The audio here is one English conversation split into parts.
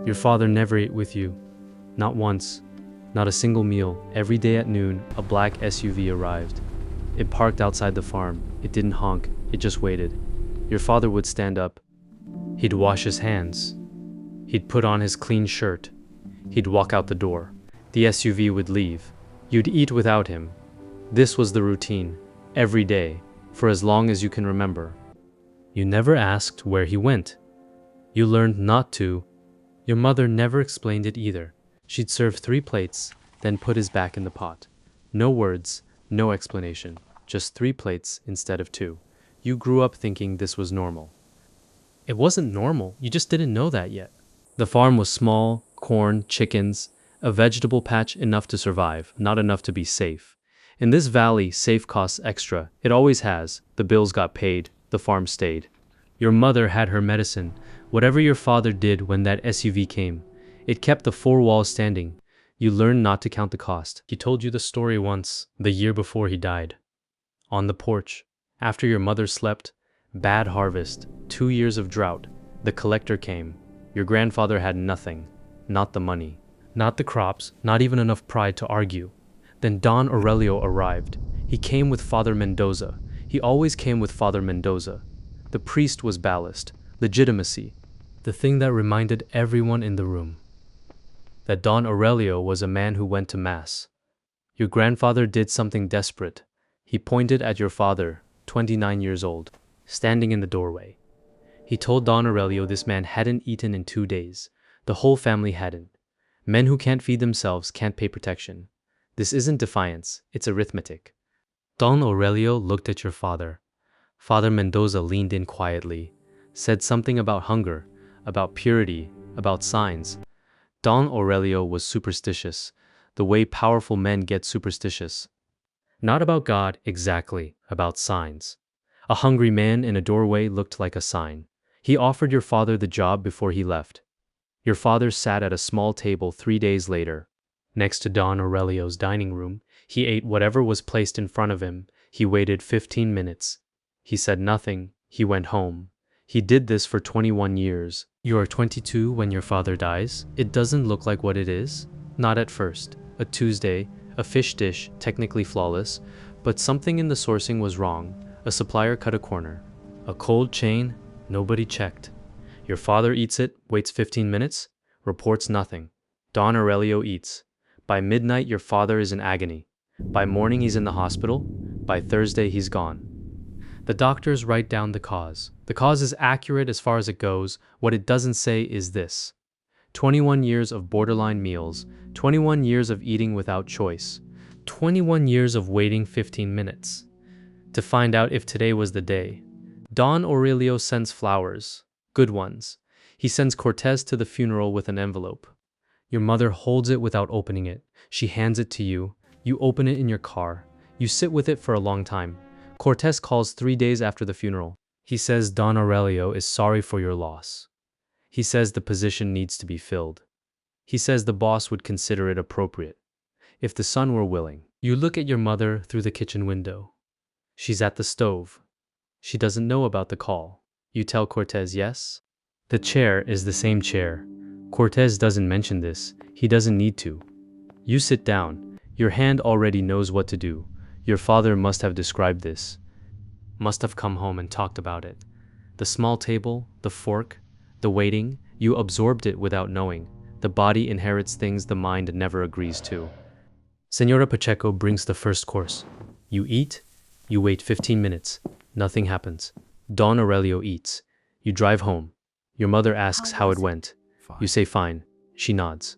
Your father never ate with you. Not once. Not a single meal. Every day at noon, a black SUV arrived. It parked outside the farm. It didn't honk. It just waited. Your father would stand up. He'd wash his hands. He'd put on his clean shirt. He'd walk out the door. The SUV would leave. You'd eat without him. This was the routine. Every day. For as long as you can remember. You never asked where he went. You learned not to. Your mother never explained it either. She'd serve 3 plates, then put his back in the pot. No words, no explanation. Just 3 plates instead of 2. You grew up thinking this was normal. It wasn't normal, you just didn't know that yet. The farm was small, corn, chickens, a vegetable patch enough to survive, not enough to be safe. In this valley, safe costs extra. It always has. The bills got paid, the farm stayed. Your mother had her medicine. Whatever your father did when that SUV came, it kept the 4 walls standing. You learned not to count the cost. He told you the story once, the year before he died. On the porch, after your mother slept, bad harvest, 2 years of drought, the collector came. Your grandfather had nothing, not the money, not the crops, not even enough pride to argue. Then Don Aurelio arrived. He came with Father Mendoza. He always came with Father Mendoza. The priest was ballast, legitimacy, the thing that reminded everyone in the room that Don Aurelio was a man who went to mass. Your grandfather did something desperate. He pointed at your father, 29 years old, standing in the doorway. He told Don Aurelio this man hadn't eaten in 2 days. The whole family hadn't. Men who can't feed themselves can't pay protection. This isn't defiance, it's arithmetic. Don Aurelio looked at your father. Father Mendoza leaned in quietly, said something about hunger, about purity, about signs. Don Aurelio was superstitious, the way powerful men get superstitious. Not about God exactly, about signs. A hungry man in a doorway looked like a sign. He offered your father the job before he left. Your father sat at a small table 3 days later. Next to Don Aurelio's dining room, he ate whatever was placed in front of him. He waited 15 minutes. He said nothing. He went home. He did this for 21 years. You are 22 when your father dies. It doesn't look like what it is. Not at first. A Tuesday, a fish dish, technically flawless, but something in the sourcing was wrong. A supplier cut a corner. A cold chain, nobody checked. Your father eats it, waits 15 minutes, reports nothing. Don Aurelio eats. By midnight, your father is in agony. By morning, he's in the hospital. By Thursday, he's gone. The doctors write down the cause. The cause is accurate as far as it goes. What it doesn't say is this: 21 years of borderline meals, 21 years of eating without choice, 21 years of waiting 15 minutes to find out if today was the day. Don Aurelio sends flowers, good ones. He sends Cortez to the funeral with an envelope. Your mother holds it without opening it. She hands it to you. You open it in your car. You sit with it for a long time. Cortez calls 3 days after the funeral. He says Don Aurelio is sorry for your loss. He says the position needs to be filled. He says the boss would consider it appropriate, if the son were willing. You look at your mother through the kitchen window. She's at the stove. She doesn't know about the call. You tell Cortez yes. The chair is the same chair. Cortez doesn't mention this. He doesn't need to. You sit down. Your hand already knows what to do. Your father must have described this. Must have come home and talked about it. The small table, the fork, the waiting, you absorbed it without knowing. The body inherits things the mind never agrees to. Senora Pacheco brings the first course. You eat, you wait 15 minutes. Nothing happens. Don Aurelio eats. You drive home. Your mother asks how it went. You say fine. She nods.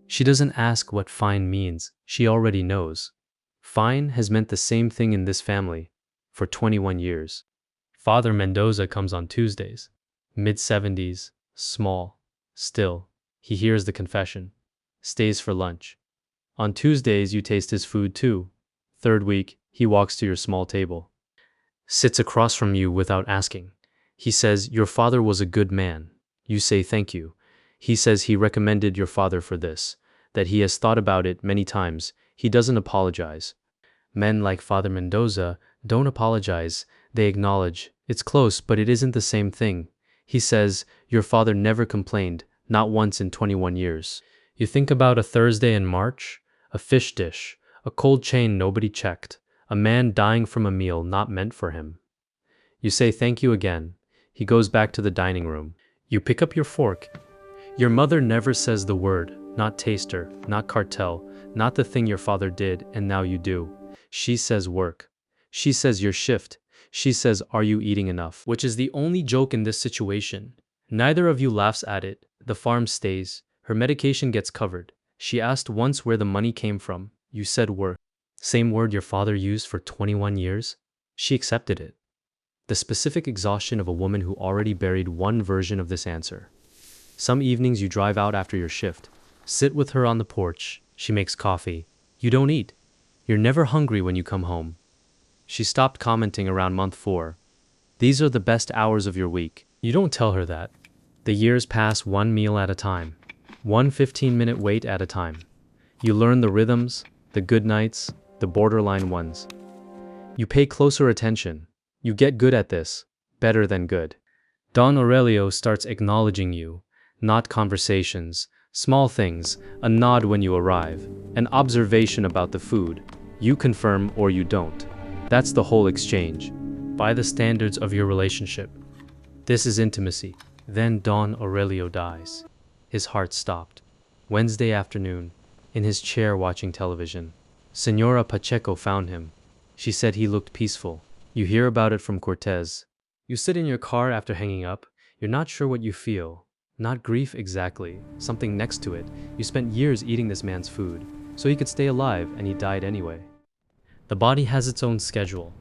She doesn't ask what fine means. She already knows. Fine has meant the same thing in this family for 21 years. Father Mendoza comes on Tuesdays. Mid-70s, small, still. He hears the confession. Stays for lunch. On Tuesdays, you taste his food too. 3rd week, he walks to your small table. Sits across from you without asking. He says, your father was a good man. You say thank you. He says he recommended your father for this, that he has thought about it many times. He doesn't apologize. Men like Father Mendoza don't apologize. They acknowledge, it's close, but it isn't the same thing. He says, your father never complained, not once in 21 years. You think about a Thursday in March, a fish dish, a cold chain nobody checked, a man dying from a meal not meant for him. You say thank you again. He goes back to the dining room. You pick up your fork. Your mother never says the word, not taster, not cartel, not the thing your father did and now you do. She says work. She says your shift. She says, are you eating enough? Which is the only joke in this situation. Neither of you laughs at it. The farm stays. Her medication gets covered. She asked once where the money came from. You said work. Same word your father used for 21 years? She accepted it. The specific exhaustion of a woman who already buried one version of this answer. Some evenings you drive out after your shift. Sit with her on the porch. She makes coffee. You don't eat. You're never hungry when you come home. She stopped commenting around month 4. These are the best hours of your week. You don't tell her that. The years pass one meal at a time. One 15-minute wait at a time. You learn the rhythms, the good nights, the borderline ones. You pay closer attention. You get good at this. Better than good. Don Aurelio starts acknowledging you. Not conversations. Small things. A nod when you arrive. An observation about the food. You confirm or you don't. That's the whole exchange. By the standards of your relationship. This is intimacy. Then Don Aurelio dies. His heart stopped. Wednesday afternoon, in his chair watching television. Senora Pacheco found him. She said he looked peaceful. You hear about it from Cortez. You sit in your car after hanging up. You're not sure what you feel. Not grief exactly. Something next to it. You spent years eating this man's food, so he could stay alive, and he died anyway. The body has its own schedule.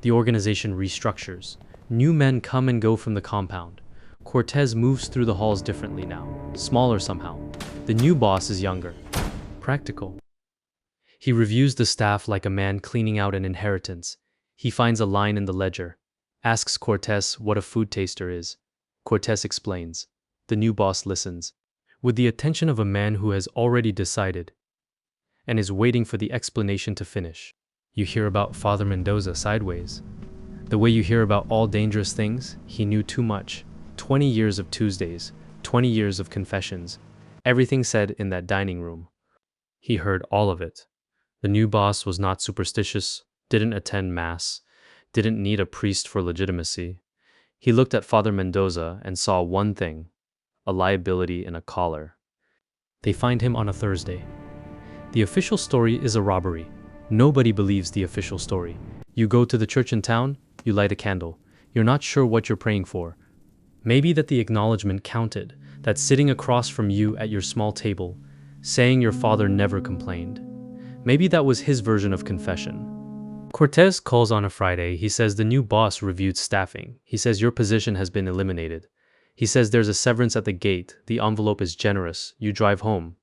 The organization restructures. New men come and go from the compound. Cortez moves through the halls differently now, smaller somehow. The new boss is younger. Practical. He reviews the staff like a man cleaning out an inheritance. He finds a line in the ledger. Asks Cortez what a food taster is. Cortez explains. The new boss listens. With the attention of a man who has already decided and is waiting for the explanation to finish. You hear about Father Mendoza sideways. The way you hear about all dangerous things, he knew too much. 20 years of Tuesdays, 20 years of confessions. Everything said in that dining room. He heard all of it. The new boss was not superstitious, didn't attend mass, didn't need a priest for legitimacy. He looked at Father Mendoza and saw one thing, a liability in a collar. They find him on a Thursday. The official story is a robbery. Nobody believes the official story. You go to the church in town, you light a candle. You're not sure what you're praying for. Maybe that the acknowledgement counted, that sitting across from you at your small table, saying your father never complained. Maybe that was his version of confession. Cortez calls on a Friday. He says the new boss reviewed staffing. He says your position has been eliminated. He says there's a severance at the gate. The envelope is generous. You drive home.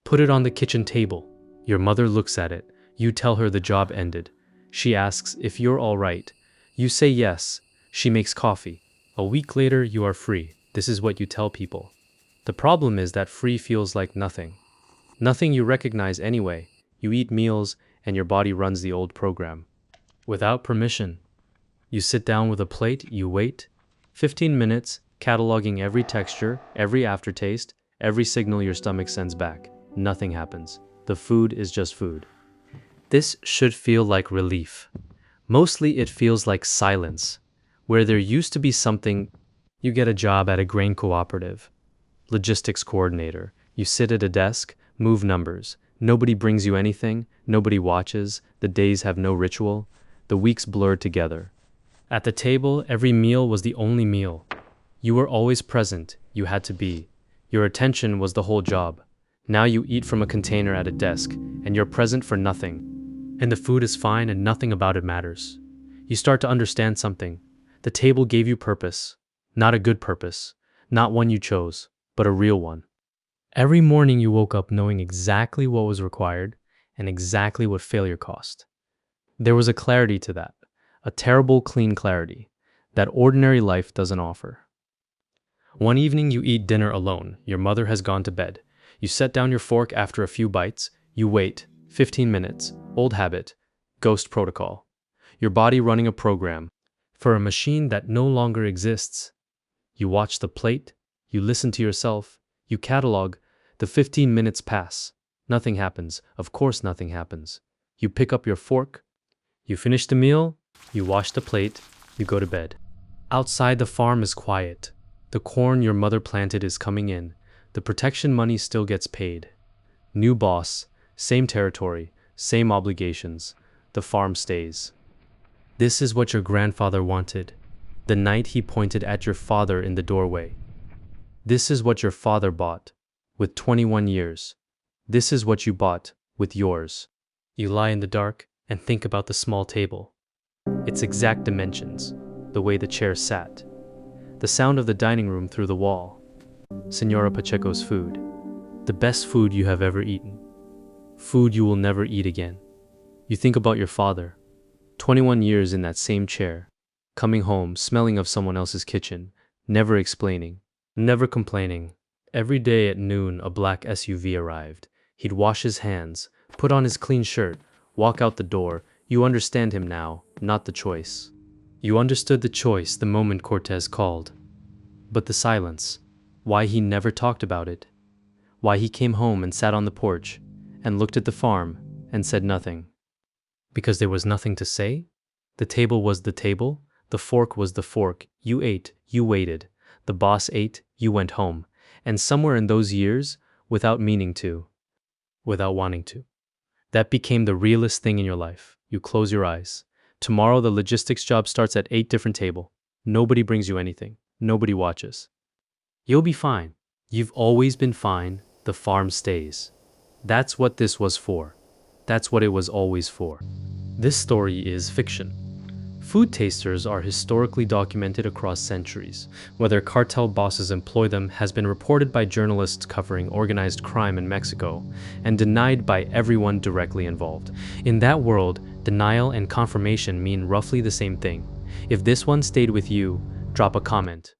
Put it on the kitchen table. Your mother looks at it. You tell her the job ended. She asks if you're all right. You say yes. She makes coffee. A week later, you are free. This is what you tell people. The problem is that free feels like nothing. Nothing you recognize anyway. You eat meals, and your body runs the old program. Without permission. You sit down with a plate, you wait. 15 minutes, cataloging every texture, every aftertaste, every signal your stomach sends back. Nothing happens. The food is just food. This should feel like relief. Mostly it feels like silence. Where there used to be something, you get a job at a grain cooperative. Logistics coordinator. You sit at a desk, move numbers. Nobody brings you anything, nobody watches, the days have no ritual, the weeks blur together. At the table, every meal was the only meal. You were always present, you had to be. Your attention was the whole job. Now you eat from a container at a desk, and you're present for nothing. And the food is fine and nothing about it matters. You start to understand something. The table gave you purpose. Not a good purpose. Not one you chose, but a real one. Every morning you woke up knowing exactly what was required and exactly what failure cost. There was a clarity to that, a terrible, clean clarity that ordinary life doesn't offer. One evening you eat dinner alone. Your mother has gone to bed. You set down your fork after a few bites. You wait. 15 minutes. Old habit. Ghost protocol. Your body running a program for a machine that no longer exists. You watch the plate. You listen to yourself. You catalog. The 15 minutes pass. Nothing happens. Of course nothing happens. You pick up your fork. You finish the meal. You wash the plate. You go to bed. Outside the farm is quiet. The corn your mother planted is coming in. The protection money still gets paid. New boss, same territory, same obligations. The farm stays. This is what your grandfather wanted. The night he pointed at your father in the doorway. This is what your father bought, with 21 years. This is what you bought, with yours. You lie in the dark and think about the small table. Its exact dimensions, the way the chair sat. The sound of the dining room through the wall. Senora Pacheco's food. The best food you have ever eaten. Food you will never eat again. You think about your father. 21 years in that same chair. Coming home, smelling of someone else's kitchen. Never explaining. Never complaining. Every day at noon, a black SUV arrived. He'd wash his hands, put on his clean shirt, walk out the door. You understand him now, not the choice. You understood the choice the moment Cortez called. But the silence. Why he never talked about it. Why he came home and sat on the porch and looked at the farm and said nothing. Because there was nothing to say? The table was the table. The fork was the fork. You ate. You waited. The boss ate. You went home. And somewhere in those years, without meaning to, without wanting to, that became the realest thing in your life. You close your eyes. Tomorrow the logistics job starts at 8 different table. Nobody brings you anything. Nobody watches. You'll be fine. You've always been fine. The farm stays. That's what this was for. That's what it was always for. This story is fiction. Food tasters are historically documented across centuries. Whether cartel bosses employ them has been reported by journalists covering organized crime in Mexico and denied by everyone directly involved. In that world, denial and confirmation mean roughly the same thing. If this one stayed with you, drop a comment.